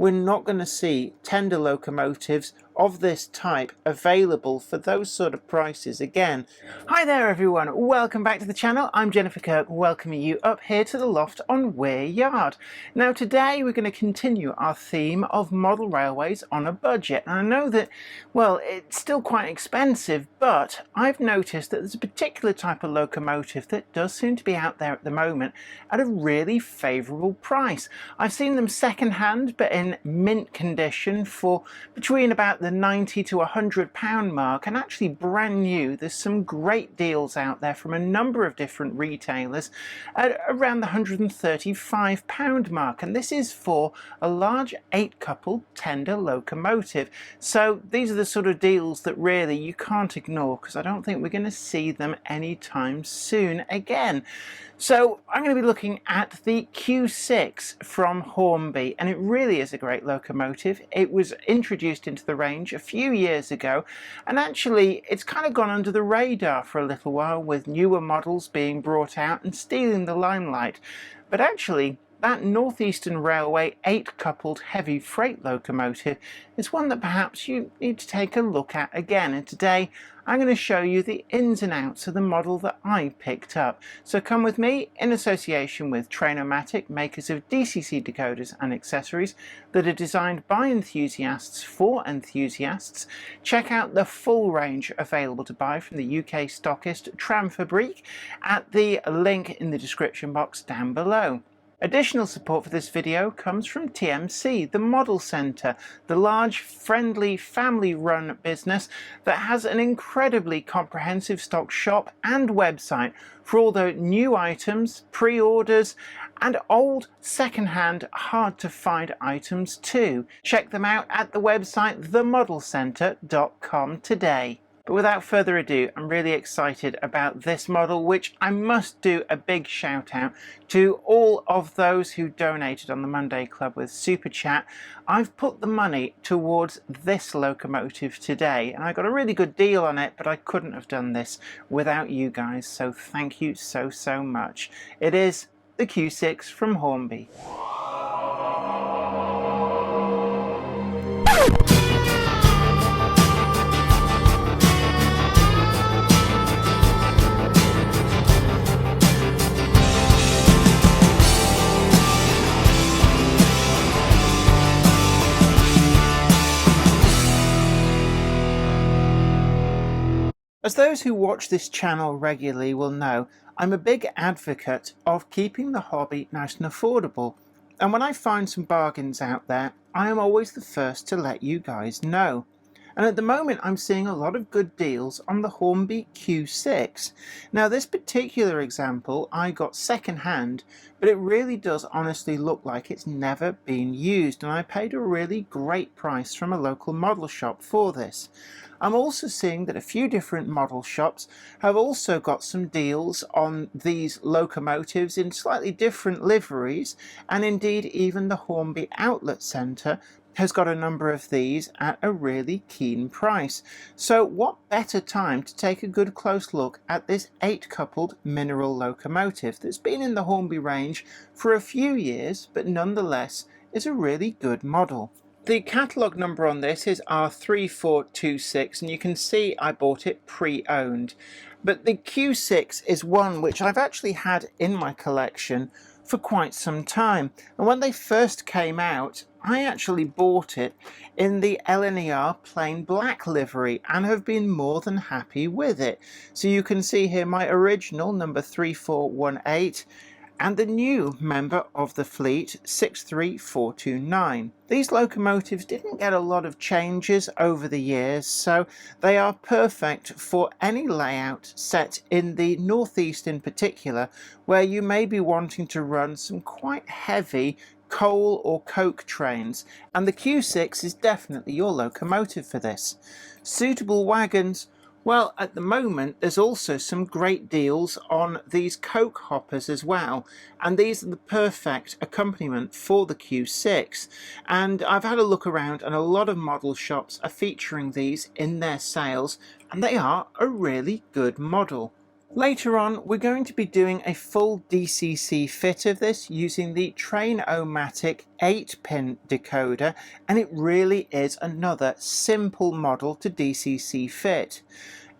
we're not going to see tender locomotives of this type available for those sort of prices again. Hi there everyone, welcome back to the channel. I'm Jennifer Kirk, welcoming you up here to the loft on Weir Yard. Now today we're going to continue our theme of model railways on a budget. And I know that, well, it's still quite expensive, but I've noticed that there's a particular type of locomotive that does seem to be out there at the moment at a really favourable price. I've seen them second hand but in mint condition for between about the £90 to £100 mark, and actually brand new. There's some great deals out there from a number of different retailers at around the £135 mark, and this is for a large 8-coupled tender locomotive. So these are the sort of deals that really you can't ignore, because I don't think we're going to see them anytime soon again. So I'm going to be looking at the Q6 from Hornby, and it really is a great locomotive. It was introduced into the range a few years ago, and actually it's kind of gone under the radar for a little while, with newer models being brought out and stealing the limelight. But actually that Northeastern Railway 8-coupled heavy freight locomotive is one that perhaps you need to take a look at again, and today I'm going to show you the ins and outs of the model that I picked up. So come with me in association with Trainomatic, makers of DCC decoders and accessories that are designed by enthusiasts for enthusiasts. Check out the full range available to buy from the UK stockist Tramfabrique at the link in the description box down below. Additional support for this video comes from TMC, the Model Centre, the large, friendly, family-run business that has an incredibly comprehensive stock shop and website for all the new items, pre-orders, and old, second-hand, hard-to-find items too. Check them out at the website themodelcentre.com today. But without further ado, I'm really excited about this model, which I must do a big shout out to all of those who donated on the Monday Club with Super Chat. I've put the money towards this locomotive today, and I got a really good deal on it, but I couldn't have done this without you guys, so thank you so much. It is the Q6 from Hornby. As those who watch this channel regularly will know, I'm a big advocate of keeping the hobby nice and affordable, and when I find some bargains out there, I am always the first to let you guys know. And at the moment I'm seeing a lot of good deals on the Hornby Q6. Now this particular example I got second hand, but it really does honestly look like it's never been used, and I paid a really great price from a local model shop for this. I'm also seeing that a few different model shops have also got some deals on these locomotives in slightly different liveries, and indeed even the Hornby Outlet Centre has got a number of these at a really keen price. So what better time to take a good close look at this 8-coupled mineral locomotive that's been in the Hornby range for a few years, but nonetheless is a really good model. The catalogue number on this is R3426, and you can see I bought it pre-owned. But the Q6 is one which I've actually had in my collection for quite some time, and when they first came out I actually bought it in the LNER plain black livery and have been more than happy with it. So you can see here my original number 3418 and the new member of the fleet 63429. These locomotives didn't get a lot of changes over the years, so they are perfect for any layout set in the northeast in particular, where you may be wanting to run some quite heavy coal or coke trains, and the Q6 is definitely your locomotive for this. Suitable wagons, well, at the moment there's also some great deals on these coke hoppers as well, and these are the perfect accompaniment for the Q6, and I've had a look around and a lot of model shops are featuring these in their sales, and they are a really good model. Later on, we're going to be doing a full DCC fit of this using the Train-O-Matic 8-pin decoder, and it really is another simple model to DCC fit.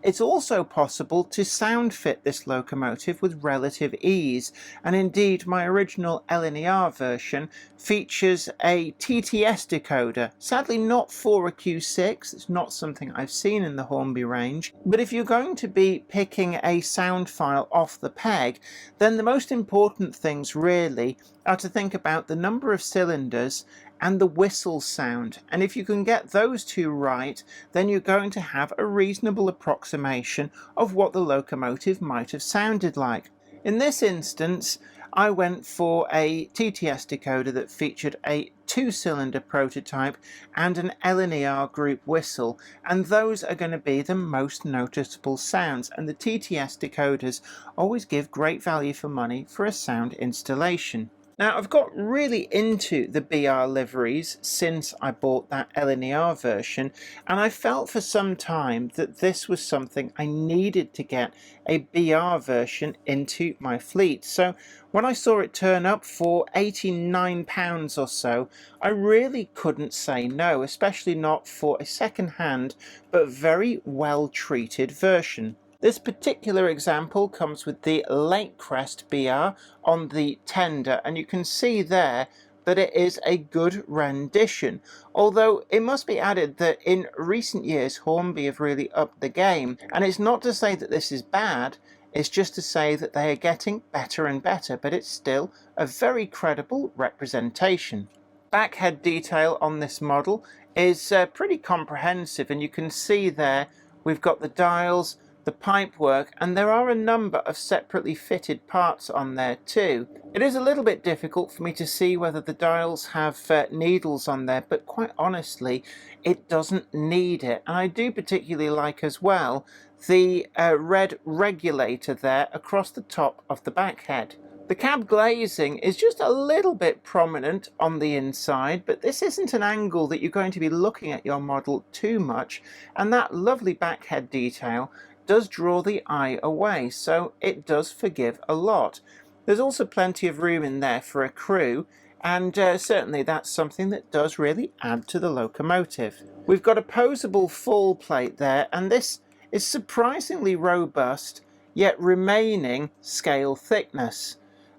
It's also possible to sound fit this locomotive with relative ease, and indeed my original LNER version features a TTS decoder, sadly not for a Q6, it's not something I've seen in the Hornby range, but if you're going to be picking a sound file off the peg, then the most important things really are to think about the number of cylinders and the whistle sound, and if you can get those two right, then you're going to have a reasonable approximation of what the locomotive might have sounded like. In this instance, I went for a TTS decoder that featured a 2-cylinder prototype and an LNER group whistle, and those are going to be the most noticeable sounds, and the TTS decoders always give great value for money for a sound installation. Now, I've got really into the BR liveries since I bought that LNER version, and I felt for some time that this was something I needed to get a BR version into my fleet. So when I saw it turn up for £89 or so, I really couldn't say no, especially not for a second-hand but very well treated version. This particular example comes with the Lake Crest BR on the tender, and you can see there that it is a good rendition, although it must be added that in recent years Hornby have really upped the game, and it's not to say that this is bad, it's just to say that they are getting better and better, but it's still a very credible representation. Backhead detail on this model is pretty comprehensive, and you can see there we've got the dials, the pipework, and there are a number of separately fitted parts on there too. It is a little bit difficult for me to see whether the dials have needles on there, but quite honestly it doesn't need it. And I do particularly like as well the red regulator there across the top of the backhead. The cab glazing is just a little bit prominent on the inside, but this isn't an angle that you're going to be looking at your model too much, and that lovely backhead detail does draw the eye away, so it does forgive a lot. There's also plenty of room in there for a crew, and certainly that's something that does really add to the locomotive. We've got a posable fall plate there, and this is surprisingly robust, yet remaining scale thickness.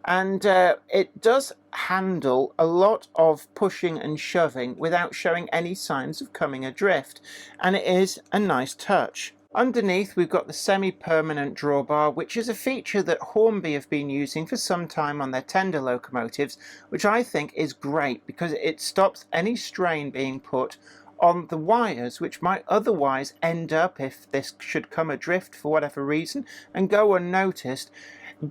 And it does handle a lot of pushing and shoving without showing any signs of coming adrift, and it is a nice touch. Underneath we've got the semi-permanent drawbar, which is a feature that Hornby have been using for some time on their tender locomotives, which I think is great because it stops any strain being put on the wires, which might otherwise end up, if this should come adrift for whatever reason and go unnoticed,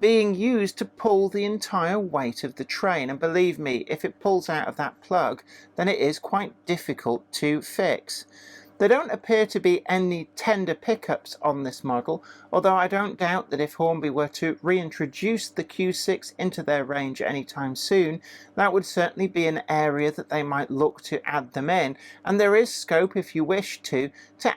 being used to pull the entire weight of the train. And believe me, if it pulls out of that plug, then it is quite difficult to fix. There don't appear to be any tender pickups on this model, although I don't doubt that if Hornby were to reintroduce the Q6 into their range anytime soon, that would certainly be an area that they might look to add them in, and there is scope, if you wish to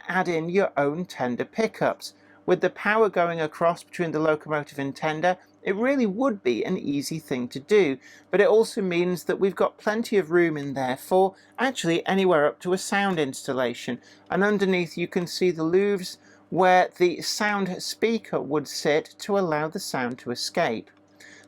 add in your own tender pickups. With the power going across between the locomotive and tender, it really would be an easy thing to do, but it also means that we've got plenty of room in there for actually anywhere up to a sound installation, and underneath you can see the louvres where the sound speaker would sit to allow the sound to escape.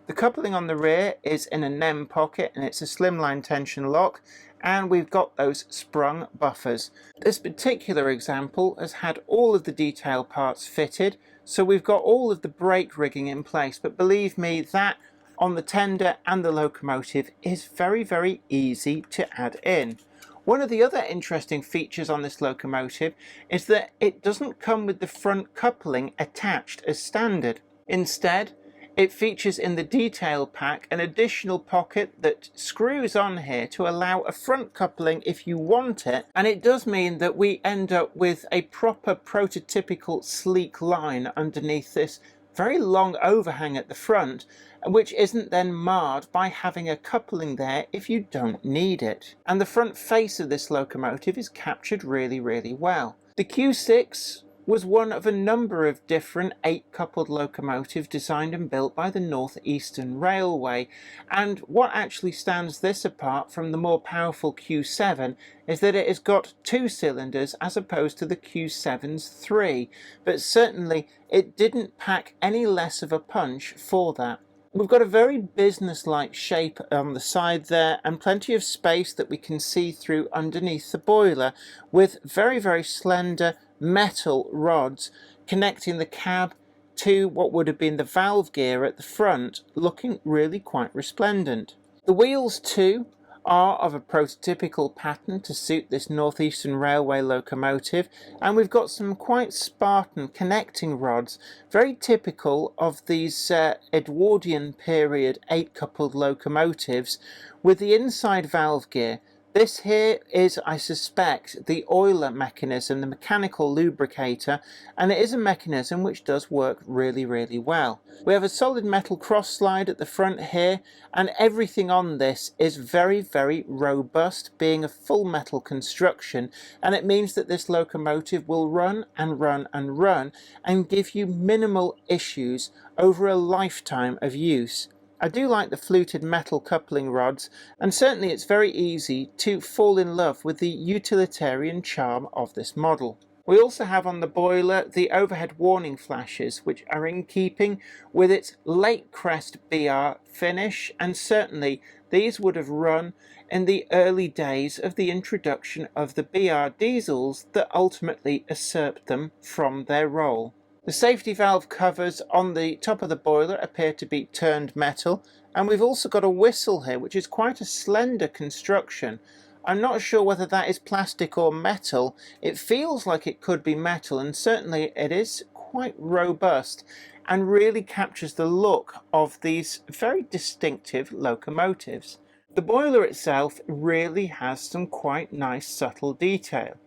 The coupling on the rear is in a NEM pocket, and it's a slimline tension lock, and we've got those sprung buffers. This particular example has had all of the detail parts fitted, so we've got all of the brake rigging in place, but believe me, that on the tender and the locomotive is very, very easy to add in. One of the other interesting features on this locomotive is that it doesn't come with the front coupling attached as standard. Instead, it features in the detail pack an additional pocket that screws on here to allow a front coupling if you want it, and it does mean that we end up with a proper prototypical sleek line underneath this very long overhang at the front, which isn't then marred by having a coupling there if you don't need it. And the front face of this locomotive is captured really, really well. The Q6 was one of a number of different 8-coupled locomotives designed and built by the North Eastern Railway, and what actually stands this apart from the more powerful Q7 is that it has got 2 cylinders as opposed to the Q7's 3, but certainly it didn't pack any less of a punch for that. We've got a very business-like shape on the side there and plenty of space that we can see through underneath the boiler, with very slender metal rods connecting the cab to what would have been the valve gear at the front, looking really quite resplendent. The wheels too are of a prototypical pattern to suit this North Eastern Railway locomotive, and we've got some quite Spartan connecting rods, very typical of these Edwardian period 8-coupled locomotives, with the inside valve gear. This here is, I suspect, the oiler mechanism, the mechanical lubricator, and it is a mechanism which does work really well. We have a solid metal cross slide at the front here, and everything on this is very robust, being a full metal construction, and it means that this locomotive will run and give you minimal issues over a lifetime of use. I do like the fluted metal coupling rods, and certainly it's very easy to fall in love with the utilitarian charm of this model. We also have on the boiler the overhead warning flashes, which are in keeping with its late crest BR finish, and certainly these would have run in the early days of the introduction of the BR diesels that ultimately usurped them from their role. The safety valve covers on the top of the boiler appear to be turned metal, and we've also got a whistle here which is quite a slender construction. I'm not sure whether that is plastic or metal. It feels like it could be metal, and certainly it is quite robust and really captures the look of these very distinctive locomotives. The boiler itself really has some quite nice subtle detail.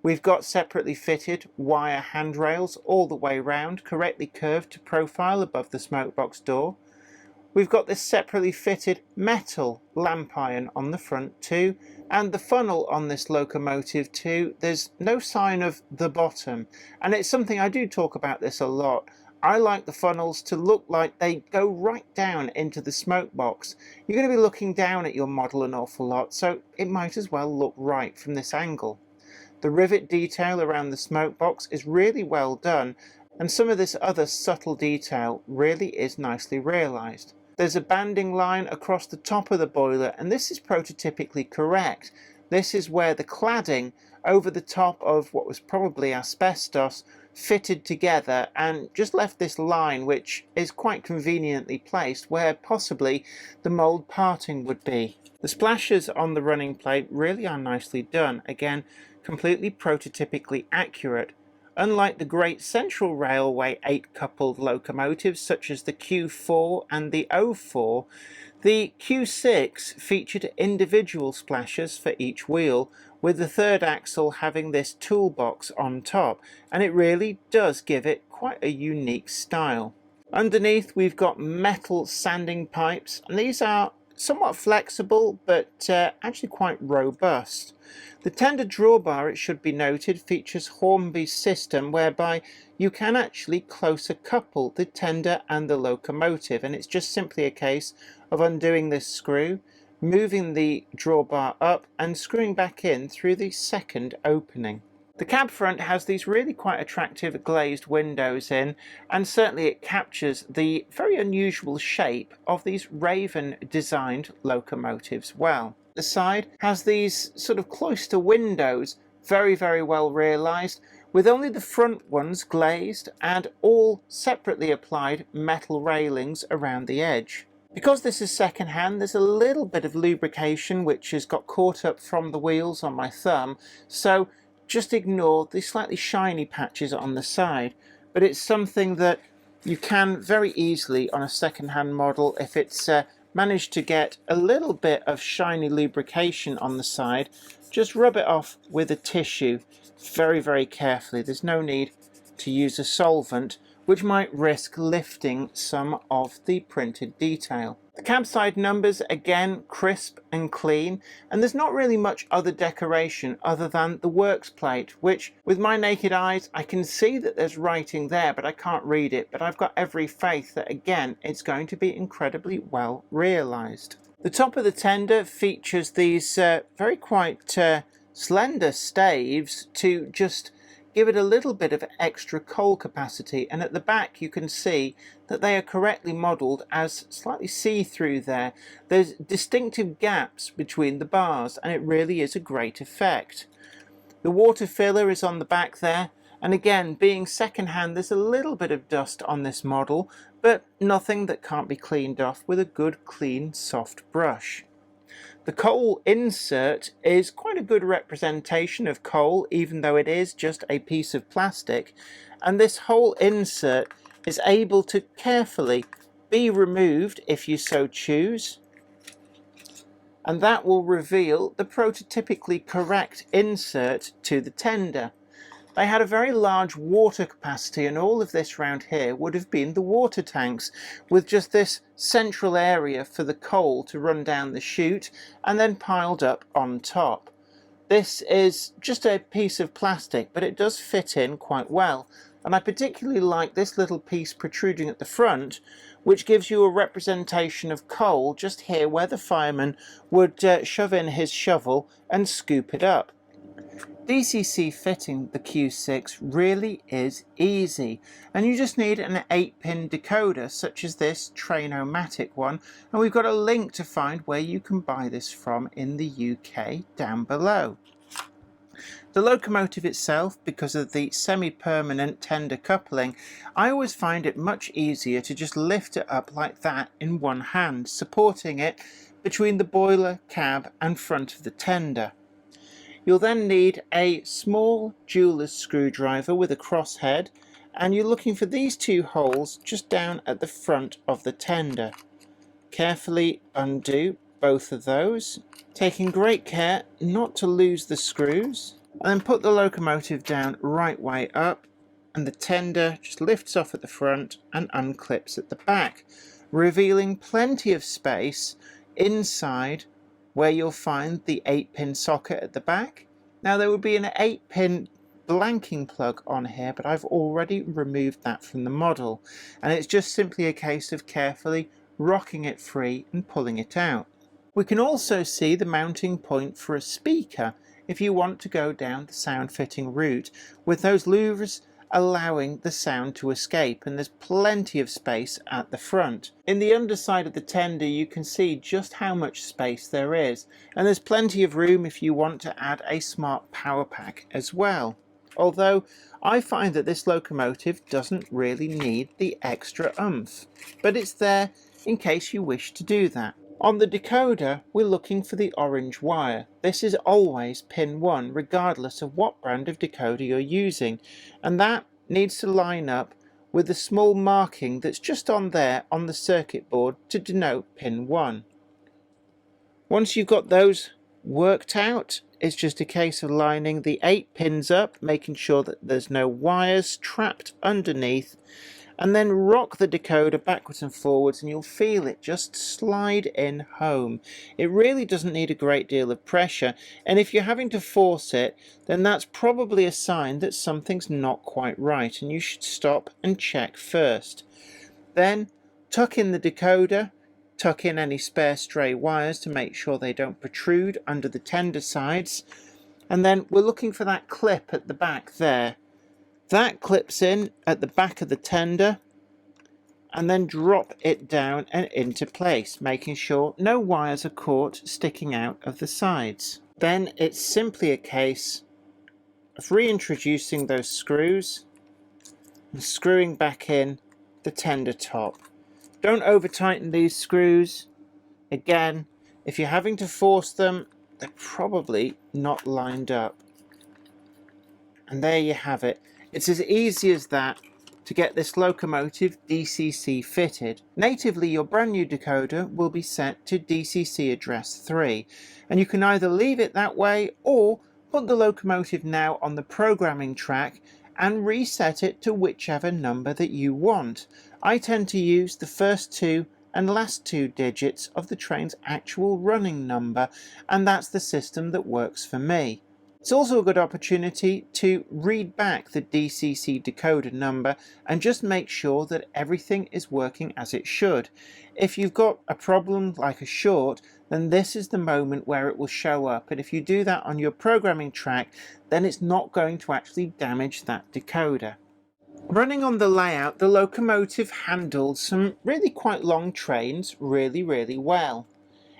We've got separately fitted wire handrails all the way round, correctly curved to profile above the smokebox door. We've got this separately fitted metal lamp iron on the front too, and the funnel on this locomotive too. There's no sign of the bottom, and it's something I do talk about this a lot. I like the funnels to look like they go right down into the smoke box. You're going to be looking down at your model an awful lot, so it might as well look right from this angle. The rivet detail around the smoke box is really well done, and some of this other subtle detail really is nicely realised. There's a banding line across the top of the boiler, and this is prototypically correct. This is where the cladding over the top of what was probably asbestos fitted together and just left this line, which is quite conveniently placed where possibly the mould parting would be. The splashes on the running plate really are nicely done, again completely prototypically accurate. Unlike the Great Central Railway 8-coupled locomotives such as the Q4 and the O4, the Q6 featured individual splashes for each wheel, with the third axle having this toolbox on top, and it really does give it quite a unique style. Underneath we've got metal sanding pipes, and these are somewhat flexible but actually quite robust. The tender drawbar, it should be noted, features Hornby's system whereby you can actually closer couple the tender and the locomotive, and it's just simply a case of undoing this screw, moving the drawbar up and screwing back in through the second opening. The cab front has these really quite attractive glazed windows in, and certainly it captures the very unusual shape of these Raven designed locomotives well. The side has these sort of cloister windows, very well realised, with only the front ones glazed and all separately applied metal railings around the edge. Because this is second hand, there's a little bit of lubrication which has got caught up from the wheels on my thumb, so just ignore the slightly shiny patches on the side, but it's something that you can very easily on a second-hand model, if it's managed to get a little bit of shiny lubrication on the side, just rub it off with a tissue very carefully. There's no need to use a solvent, which might risk lifting some of the printed detail. The cab side numbers, again, crisp and clean, and there's not really much other decoration other than the works plate, which with my naked eyes I can see that there's writing there, but I can't read it. But I've got every faith that, again, it's going to be incredibly well realised. The top of the tender features these very quite slender staves to just give it a little bit of extra coal capacity, and at the back you can see that they are correctly modelled as slightly see-through there. There's distinctive gaps between the bars, and it really is a great effect. The water filler is on the back there, and again, being second-hand, there's a little bit of dust on this model, but nothing that can't be cleaned off with a good, clean, soft brush. The coal insert is quite a good representation of coal, even though it is just a piece of plastic, and this whole insert is able to carefully be removed if you so choose, and that will reveal the prototypically correct insert to the tender. They had a very large water capacity, and all of this round here would have been the water tanks, with just this central area for the coal to run down the chute and then piled up on top. This is just a piece of plastic, but it does fit in quite well, and I particularly like this little piece protruding at the front, which gives you a representation of coal just here where the fireman would shove in his shovel and scoop it up. Dcc fitting the Q6 really is easy, and you just need an 8-pin decoder such as this Train-O-Matic one, and we've got a link to find where you can buy this from in the UK down below. The locomotive itself, because of the semi-permanent tender coupling, I always find it much easier to just lift it up like that in one hand, supporting it between the boiler, cab and front of the tender. You'll then need a small jeweler's screwdriver with a cross head, and you're looking for these two holes just down at the front of the tender. Carefully undo both of those, taking great care not to lose the screws, and then put the locomotive down right way up, and the tender just lifts off at the front and unclips at the back, revealing plenty of space inside where you'll find the 8-pin socket at the back. Now there would be an 8-pin blanking plug on here, but I've already removed that from the model, and it's just simply a case of carefully rocking it free and pulling it out. We can also see the mounting point for a speaker if you want to go down the sound fitting route, with those louvers allowing the sound to escape, and there's plenty of space at the front. In the underside of the tender you can see just how much space there is, and there's plenty of room if you want to add a smart power pack as well. Although I find that this locomotive doesn't really need the extra oomph, but it's there in case you wish to do that. On the decoder, we're looking for the orange wire. This is always pin 1, regardless of what brand of decoder you're using, and that needs to line up with the small marking that's just on there on the circuit board to denote pin 1. Once you've got those worked out, it's just a case of lining the 8 pins up, making sure that there's no wires trapped underneath, and then rock the decoder backwards and forwards, and you'll feel it just slide in home. It really doesn't need a great deal of pressure, and if you're having to force it, then that's probably a sign that something's not quite right, and you should stop and check first. Then tuck in the decoder, tuck in any spare stray wires to make sure they don't protrude under the tender sides, and then we're looking for that clip at the back there. That clips in at the back of the tender, and then drop it down and into place, making sure no wires are caught sticking out of the sides. Then it's simply a case of reintroducing those screws and screwing back in the tender top. Don't over tighten these screws. Again, if you're having to force them, they're probably not lined up. And there you have it. It's as easy as that to get this locomotive DCC fitted. Natively, your brand new decoder will be set to DCC address 3, and you can either leave it that way or put the locomotive now on the programming track and reset it to whichever number that you want. I tend to use the first two and last 2 digits of the train's actual running number, and that's the system that works for me. It's also a good opportunity to read back the DCC decoder number and just make sure that everything is working as it should. If you've got a problem like a short, then this is the moment where it will show up, and if you do that on your programming track, then it's not going to actually damage that decoder. Running on the layout, the Locomotive handled some really quite long trains really well.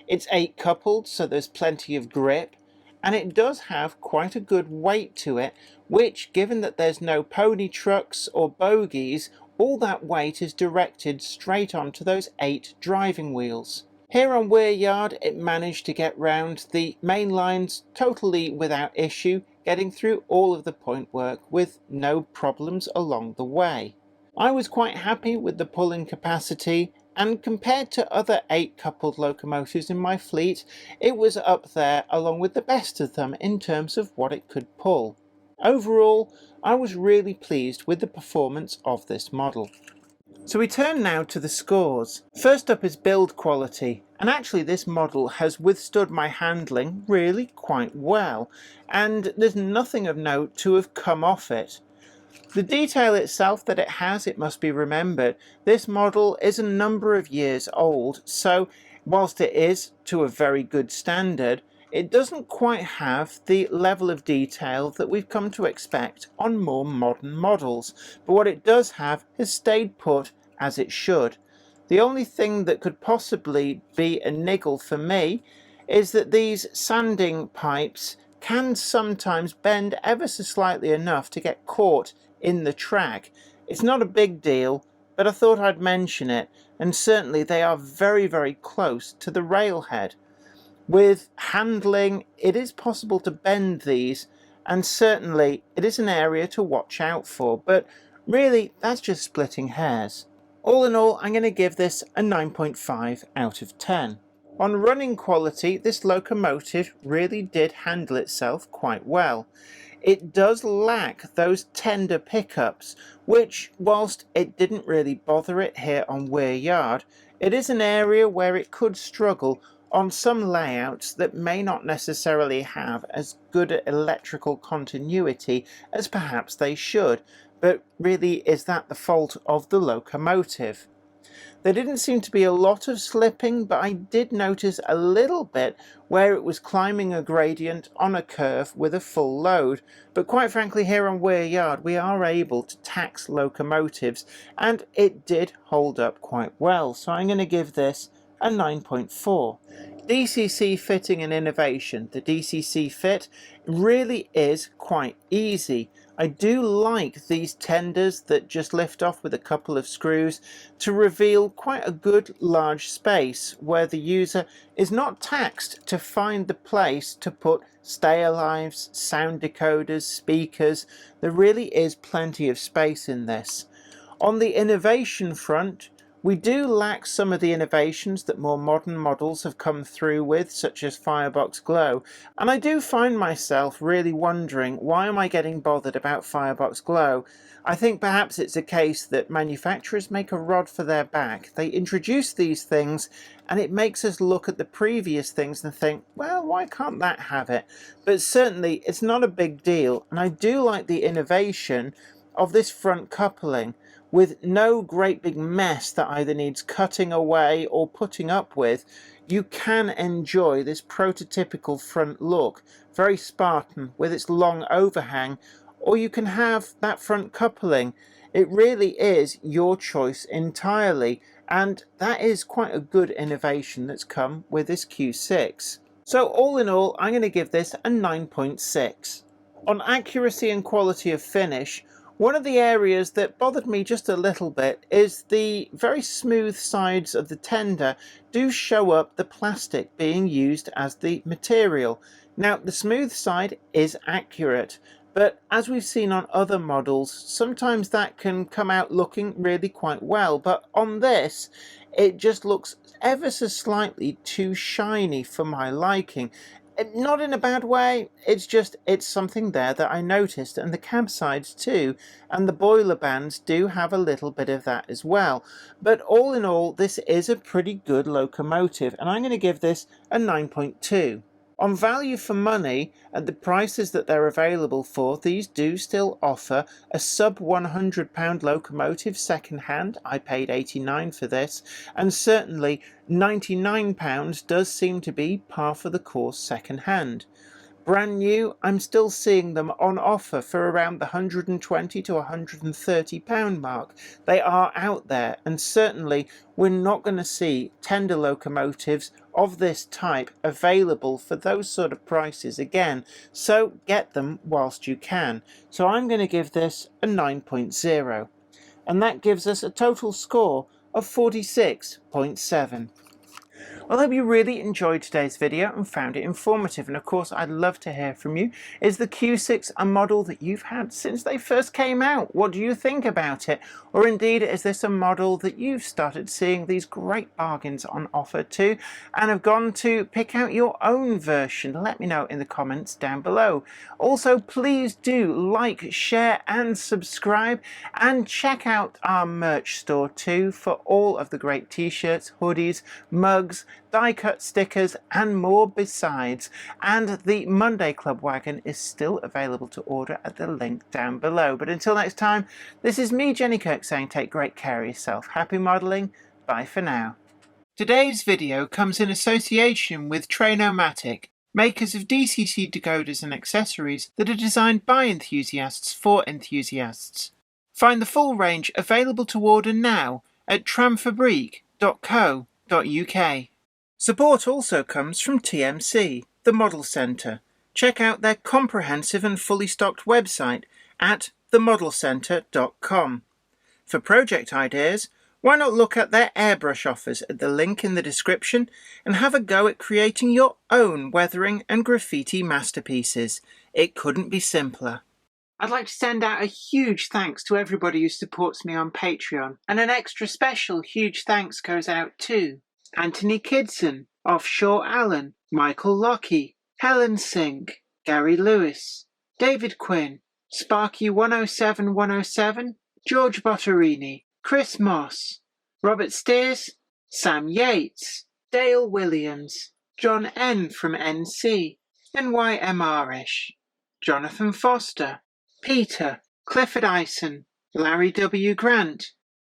It's 8 coupled, so there's plenty of grip, and it does have quite a good weight to it, which, given that there's no pony trucks or bogies, all that weight is directed straight onto those 8 driving wheels. Here on Weir Yard, it managed to get round the main lines totally without issue, getting through all of the point work with no problems along the way. I was quite happy with the pulling capacity, and compared to other 8 coupled locomotives in my fleet, it was up there along with the best of them in terms of what it could pull. Overall, I was really pleased with the performance of this model. So we turn now to the scores. First up is build quality, and actually this model has withstood my handling really quite well, and there's nothing of note to have come off it. The detail itself that it has, it must be remembered, this model is a number of years old, so whilst it is to a very good standard, it doesn't quite have the level of detail that we've come to expect on more modern models, but what it does have has stayed put as it should. The only thing that could possibly be a niggle for me is that these sanding pipes can sometimes bend ever so slightly enough to get caught in the track. It's not a big deal, but I thought I'd mention it, and certainly they are very close to the railhead. With handling, it is possible to bend these, and certainly it is an area to watch out for, but really that's just splitting hairs. All in all, I'm going to give this a 9.5 out of 10. On running quality, this locomotive really did handle itself quite well. It does lack those tender pickups, which, whilst it didn't really bother it here on Weir Yard, it is an area where it could struggle on some layouts that may not necessarily have as good electrical continuity as perhaps they should, but really is that the fault of the locomotive? There didn't seem to be a lot of slipping, but I did notice a little bit where it was climbing a gradient on a curve with a full load. But quite frankly, here on Weir Yard, we are able to tax locomotives, and it did hold up quite well. So I'm going to give this a 9.4. Dcc Fitting and Innovation, the Dcc Fit, really is quite easy. I do like these tenders that just lift off with a couple of screws to reveal quite a good large space where the user is not taxed to find the place to put stay-alives, sound decoders, speakers. There really is plenty of space in this. On the innovation front, we do lack some of the innovations that more modern models have come through with, such as Firebox Glow, and I do find myself really wondering, why am I getting bothered about Firebox Glow? I think perhaps it's a case that manufacturers make a rod for their back. They introduce these things and it makes us look at the previous things and think, well, why can't that have it? But certainly it's not a big deal, and I do like the innovation of this front coupling, with no great big mess that either needs cutting away or putting up with. You can enjoy this prototypical front look, very Spartan with its long overhang, or you can have that front coupling. It really is your choice entirely, and that is quite a good innovation that's come with this Q6. So all in all, I'm going to give this a 9.6. On accuracy and quality of finish, one of the areas that bothered me just a little bit is the very smooth sides of the tender do show up the plastic being used as the material. Now, the smooth side is accurate, but as we've seen on other models, sometimes that can come out looking really quite well, but on this, it just looks ever so slightly too shiny for my liking. Not in a bad way, it's something there that I noticed, and the cab sides too, and the boiler bands do have a little bit of that as well. But all in all, this is a pretty good locomotive, and I'm going to give this a 9.2. On value for money, at the prices that they're available for, these do still offer a sub £100 locomotive second hand. I paid £89 for this, and certainly £99 does seem to be par for the course second hand. Brand new, I'm still seeing them on offer for around the £120 to £130 mark. They are out there, and certainly we're not going to see tender locomotives of this type available for those sort of prices again, so get them whilst you can. So I'm going to give this a 9.0, and that gives us a total score of 46.7. Well, I hope you really enjoyed today's video and found it informative, and of course I'd love to hear from you. Is the Q6 a model that you've had since they first came out? What do you think about it? Or indeed, is this a model that you've started seeing these great bargains on offer to and have gone to pick out your own version? Let me know in the comments down below. Also, please do like, share and subscribe, and check out our merch store too for all of the great t-shirts, hoodies, mugs, die-cut stickers and more besides. And the Monday Club wagon is still available to order at the link down below. But until next time, this is me, Jenny Kirk, saying take great care of yourself. Happy modelling. Bye for now. Today's video comes in association with Trainomatic, makers of DCC decoders and accessories that are designed by enthusiasts for enthusiasts. Find the full range available to order now at tramfabrique.co.uk. Support also comes from TMC, the Model Centre. Check out their comprehensive and fully stocked website at themodelcentre.com. For project ideas, why not look at their airbrush offers at the link in the description and have a go at creating your own weathering and graffiti masterpieces. It couldn't be simpler. I'd like to send out a huge thanks to everybody who supports me on Patreon, and an extra special huge thanks goes out to Anthony Kidson, Offshore Allen, Michael Lockie, Helen Sink, Gary Lewis, David Quinn, Sparky107107, George Botterini, Chris Moss, Robert Steers, Sam Yates, Dale Williams, John N from NC, NYMRish, Jonathan Foster, Peter, Clifford Ison, Larry W. Grant,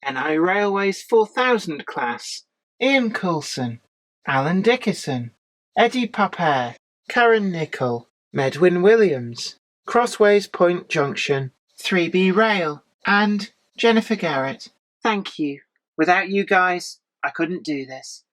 NI Railways 4000 class, Ian Coulson, Alan Dickerson, Eddie Popper, Karen Nichol, Medwin Williams, Crossways Point Junction, 3B Rail, and Jennifer Garrett. Thank you. Without you guys, I couldn't do this.